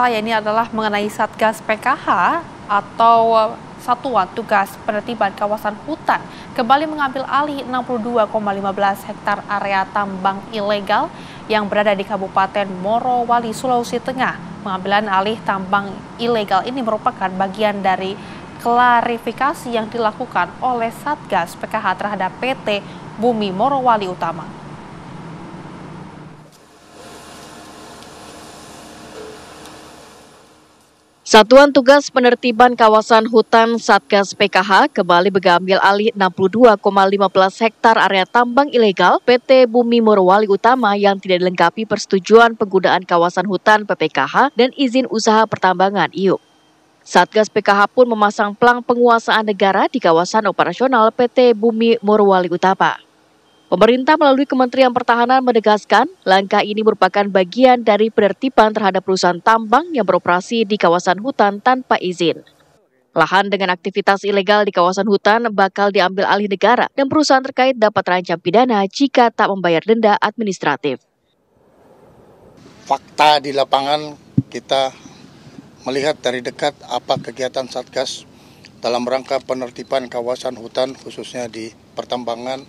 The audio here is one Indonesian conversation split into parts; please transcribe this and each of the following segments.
Ini adalah mengenai Satgas PKH atau Satuan Tugas Penertiban Kawasan Hutan kembali mengambil alih 62,15 hektar area tambang ilegal yang berada di Kabupaten Morowali, Sulawesi Tengah. Pengambilan alih tambang ilegal ini merupakan bagian dari klarifikasi yang dilakukan oleh Satgas PKH terhadap PT Bumi Morowali Utama. Satuan Tugas Penertiban Kawasan Hutan Satgas PKH kembali mengambil alih 62,15 hektar area tambang ilegal PT Bumi Morowali Utama yang tidak dilengkapi persetujuan penggunaan kawasan hutan PPKH dan izin usaha pertambangan (IUP). Satgas PKH pun memasang plang penguasaan negara di kawasan operasional PT Bumi Morowali Utama. Pemerintah melalui Kementerian Pertahanan menegaskan langkah ini merupakan bagian dari penertiban terhadap perusahaan tambang yang beroperasi di kawasan hutan tanpa izin. Lahan dengan aktivitas ilegal di kawasan hutan bakal diambil alih negara dan perusahaan terkait dapat terancam pidana jika tak membayar denda administratif. Fakta di lapangan kita melihat dari dekat apa kegiatan Satgas dalam rangka penertiban kawasan hutan khususnya di pertambangan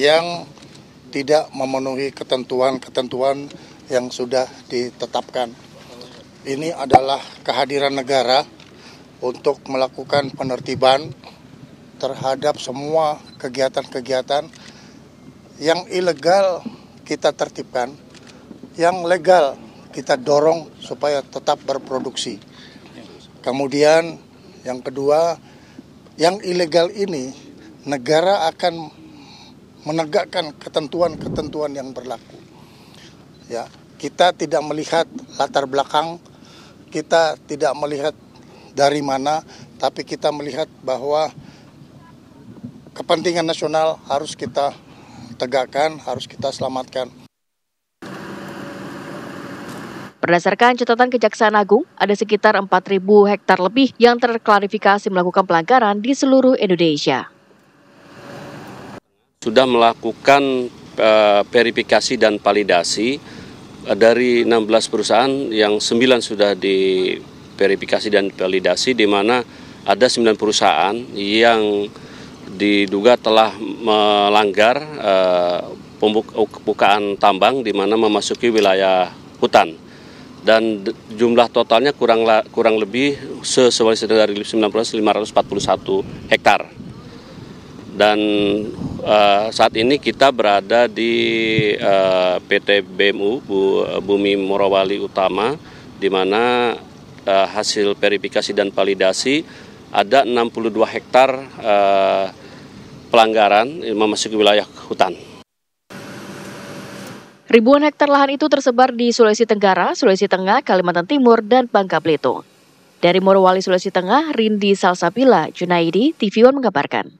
yang tidak memenuhi ketentuan-ketentuan yang sudah ditetapkan. Ini adalah kehadiran negara untuk melakukan penertiban terhadap semua kegiatan-kegiatan yang ilegal kita tertibkan, yang legal kita dorong supaya tetap berproduksi. Kemudian yang kedua, yang ilegal ini negara akan menegakkan ketentuan-ketentuan yang berlaku. Ya, kita tidak melihat latar belakang, kita tidak melihat dari mana, tapi kita melihat bahwa kepentingan nasional harus kita tegakkan, harus kita selamatkan. Berdasarkan catatan Kejaksaan Agung, ada sekitar 4.000 hektar lebih yang terklarifikasi melakukan pelanggaran di seluruh Indonesia. Sudah melakukan verifikasi dan validasi dari 16 perusahaan yang 9 sudah diverifikasi dan validasi, di mana ada 9 perusahaan yang diduga telah melanggar pembukaan tambang di mana memasuki wilayah hutan. Dan jumlah totalnya kurang lebih sesuai dari 19.541 hektar. Dan saat ini kita berada di PT BMU Bumi Morowali Utama, di mana hasil verifikasi dan validasi ada 62 hektar pelanggaran memasuki wilayah hutan. Ribuan hektar lahan itu tersebar di Sulawesi Tenggara, Sulawesi Tengah, Kalimantan Timur, dan Bangka Belitung. Dari Morowali, Sulawesi Tengah, Rindi Salsabila Junaidi, TV One mengabarkan.